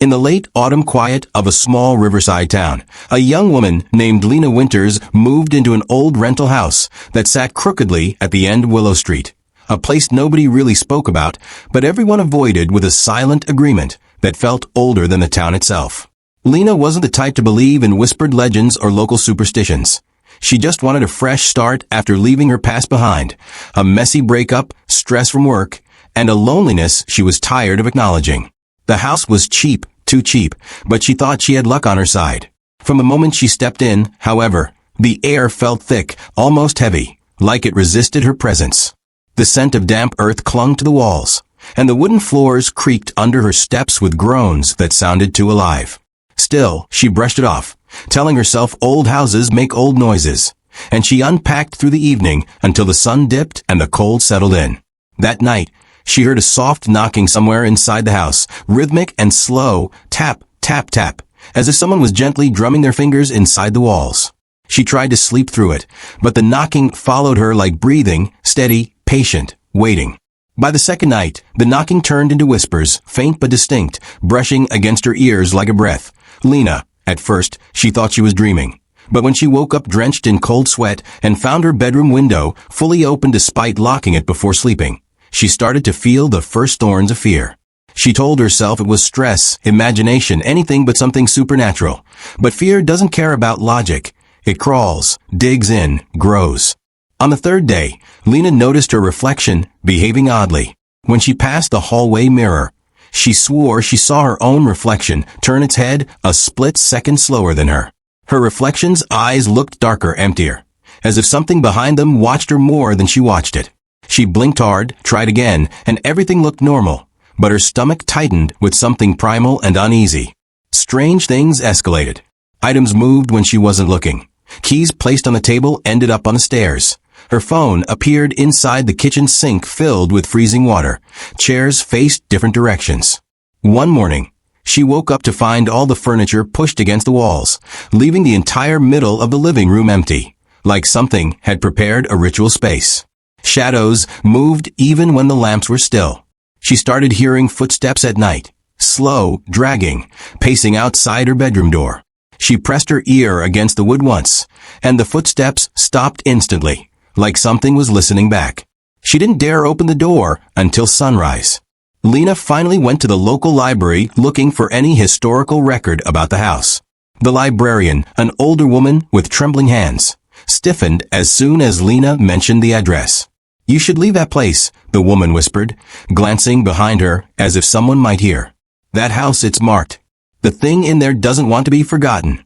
In the late autumn quiet of a small riverside town, a young woman named Lena Winters moved into an old rental house that sat crookedly at the end of Willow Street, a place nobody really spoke about, but everyone avoided with a silent agreement that felt older than the town itself. Lena wasn't the type to believe in whispered legends or local superstitions. She just wanted a fresh start after leaving her past behind, a messy breakup, stress from work, and a loneliness she was tired of acknowledging. The house was cheap, too cheap, but she thought she had luck on her side. From the moment she stepped in, however, the air felt thick, almost heavy, like it resisted her presence. The scent of damp earth clung to the walls, and the wooden floors creaked under her steps with groans that sounded too alive. Still, she brushed it off, telling herself old houses make old noises, and she unpacked through the evening until the sun dipped and the cold settled in. That night, she heard a soft knocking somewhere inside the house, rhythmic and slow, tap, tap, tap, as if someone was gently drumming their fingers inside the walls. She tried to sleep through it, but the knocking followed her like breathing, steady, patient, waiting. By the second night, the knocking turned into whispers, faint but distinct, brushing against her ears like a breath. Lena, at first, she thought she was dreaming. But when she woke up drenched in cold sweat and found her bedroom window fully open despite locking it before sleeping, she started to feel the first thorns of fear. She told herself it was stress, imagination, anything but something supernatural. But fear doesn't care about logic. It crawls, digs in, grows. On the third day, Lena noticed her reflection behaving oddly. When she passed the hallway mirror, she swore she saw her own reflection turn its head a split second slower than her. Her reflection's eyes looked darker, emptier, as if something behind them watched her more than she watched it. She blinked hard, tried again, and everything looked normal, but her stomach tightened with something primal and uneasy. Strange things escalated. Items moved when she wasn't looking. Keys placed on the table ended up on the stairs. Her phone appeared inside the kitchen sink filled with freezing water. Chairs faced different directions. One morning, she woke up to find all the furniture pushed against the walls, leaving the entire middle of the living room empty, like something had prepared a ritual space. Shadows moved even when the lamps were still. She started hearing footsteps at night, slow, dragging, pacing outside her bedroom door. She pressed her ear against the wood once, and the footsteps stopped instantly, like something was listening back. She didn't dare open the door until sunrise. Lena finally went to the local library looking for any historical record about the house. The librarian, an older woman with trembling hands, stiffened as soon as Lena mentioned the address. "You should leave that place," the woman whispered, glancing behind her as if someone might hear. "That house, it's marked. The thing in there doesn't want to be forgotten."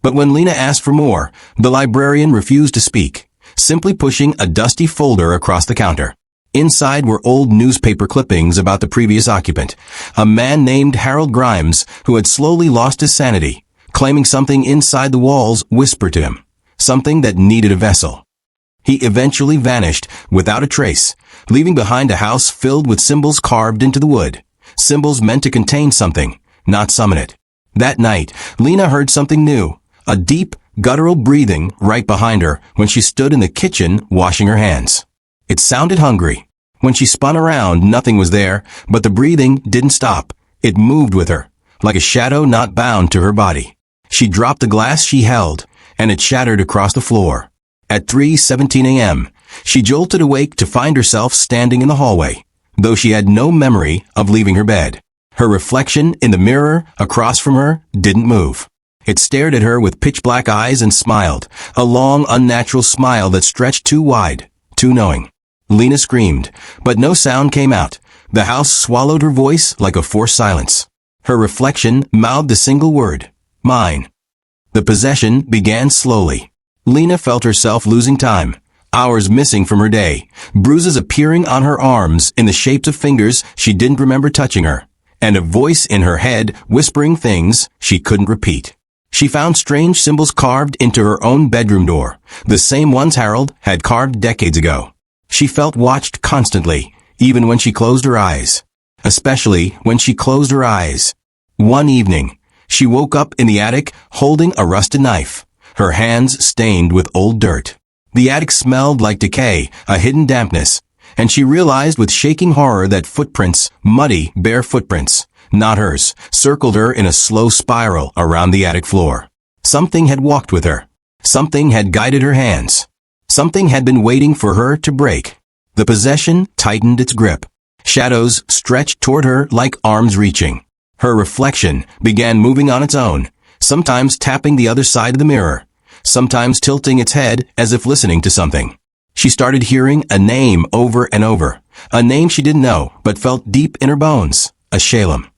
But when Lena asked for more, the librarian refused to speak, simply pushing a dusty folder across the counter. Inside were old newspaper clippings about the previous occupant, a man named Harold Grimes who had slowly lost his sanity, claiming something inside the walls whispered to him, something that needed a vessel. He eventually vanished without a trace, leaving behind a house filled with symbols carved into the wood, symbols meant to contain something, not summon it. That night, Lena heard something new, a deep, guttural breathing right behind her when she stood in the kitchen washing her hands. It sounded hungry. When she spun around, nothing was there, but the breathing didn't stop. It moved with her, like a shadow not bound to her body. She dropped the glass she held, and it shattered across the floor. At 3:17 a.m., she jolted awake to find herself standing in the hallway, though she had no memory of leaving her bed. Her reflection in the mirror across from her didn't move. It stared at her with pitch-black eyes and smiled, a long, unnatural smile that stretched too wide, too knowing. Lena screamed, but no sound came out. The house swallowed her voice like a forced silence. Her reflection mouthed a single word, "Mine." The possession began slowly. Lena felt herself losing time, hours missing from her day, bruises appearing on her arms in the shapes of fingers she didn't remember touching her, and a voice in her head whispering things she couldn't repeat. She found strange symbols carved into her own bedroom door, the same ones Harold had carved decades ago. She felt watched constantly, even when she closed her eyes. Especially when she closed her eyes. One evening, she woke up in the attic holding a rusted knife, her hands stained with old dirt. The attic smelled like decay, a hidden dampness, and she realized with shaking horror that footprints, muddy, bare footprints, not hers, circled her in a slow spiral around the attic floor. Something had walked with her. Something had guided her hands. Something had been waiting for her to break. The possession tightened its grip. Shadows stretched toward her like arms reaching. Her reflection began moving on its own, sometimes tapping the other side of the mirror, sometimes tilting its head as if listening to something. She started hearing a name over and over, a name she didn't know but felt deep in her bones, Ashalem.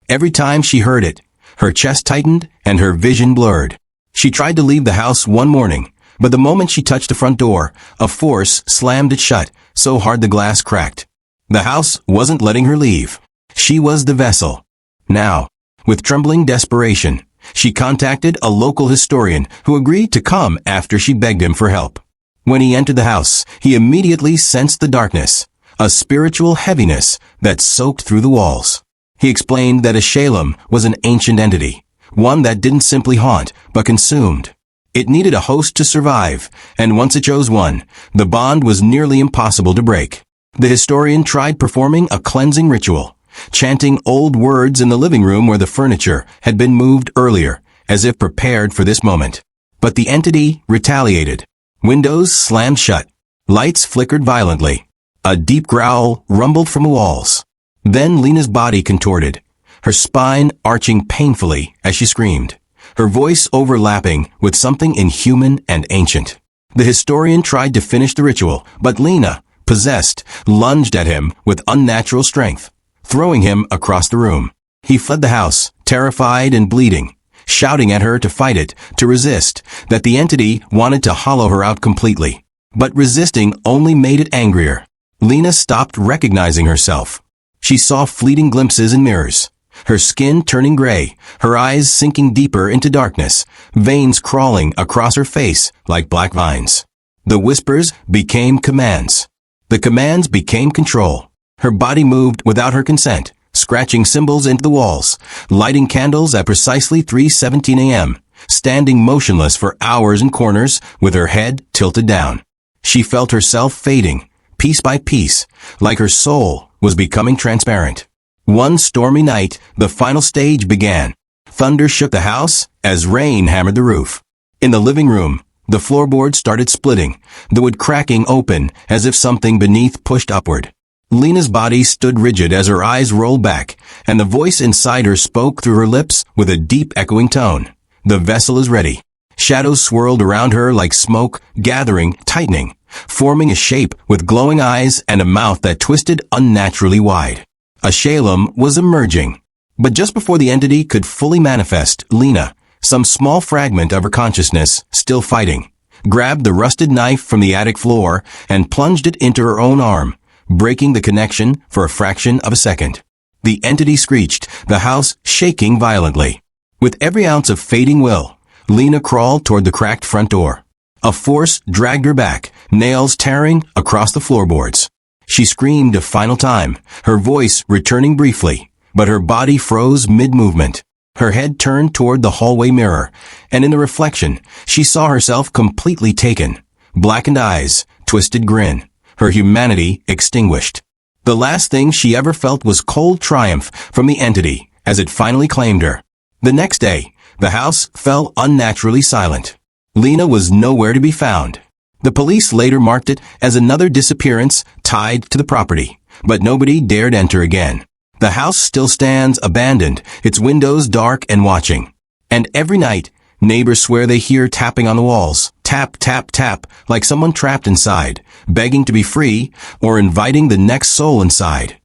Every time she heard it, her chest tightened and her vision blurred. She tried to leave the house one morning, but the moment she touched the front door, a force slammed it shut so hard the glass cracked. The house wasn't letting her leave. She was the vessel. Now, with trembling desperation, she contacted a local historian who agreed to come after she begged him for help. When he entered the house, he immediately sensed the darkness, a spiritual heaviness that soaked through the walls. He explained that Ashalem was an ancient entity, one that didn't simply haunt, but consumed. It needed a host to survive, and once it chose one, the bond was nearly impossible to break. The historian tried performing a cleansing ritual, chanting old words in the living room where the furniture had been moved earlier, as if prepared for this moment. But the entity retaliated. Windows slammed shut. Lights flickered violently. A deep growl rumbled from the walls. Then Lena's body contorted, her spine arching painfully as she screamed, her voice overlapping with something inhuman and ancient. The historian tried to finish the ritual, but Lena, possessed, lunged at him with unnatural strength, throwing him across the room. He fled the house, terrified and bleeding, shouting at her to fight it, to resist, that the entity wanted to hollow her out completely. But resisting only made it angrier. Lena stopped recognizing herself. She saw fleeting glimpses in mirrors, her skin turning gray, her eyes sinking deeper into darkness, veins crawling across her face like black vines. The whispers became commands. The commands became control. Her body moved without her consent, scratching symbols into the walls, lighting candles at precisely 3:17 a.m., standing motionless for hours in corners with her head tilted down. She felt herself fading, piece by piece, like her soul was becoming transparent. One stormy night, the final stage began. Thunder shook the house as rain hammered the roof. In the living room, the floorboards started splitting, the wood cracking open as if something beneath pushed upward. Lena's body stood rigid as her eyes rolled back, and the voice inside her spoke through her lips with a deep echoing tone. The vessel is ready. Shadows swirled around her like smoke, gathering, tightening, forming a shape with glowing eyes and a mouth that twisted unnaturally wide. Ashalem was emerging. But just before the entity could fully manifest, Lena, some small fragment of her consciousness, still fighting, grabbed the rusted knife from the attic floor and plunged it into her own arm, breaking the connection for a fraction of a second. The entity screeched, the house shaking violently. With every ounce of fading will, Lena crawled toward the cracked front door. A force dragged her back, nails tearing across the floorboards. She screamed a final time, her voice returning briefly, but her body froze mid-movement. Her head turned toward the hallway mirror, and in the reflection, she saw herself completely taken. Blackened eyes, twisted grin, her humanity extinguished. The last thing she ever felt was cold triumph from the entity as it finally claimed her. The next day, the house fell unnaturally silent. Lena was nowhere to be found. The police later marked it as another disappearance tied to the property, but nobody dared enter again. The house still stands abandoned, its windows dark and watching. And every night, neighbors swear they hear tapping on the walls, tap, tap, tap, like someone trapped inside, begging to be free or inviting the next soul inside.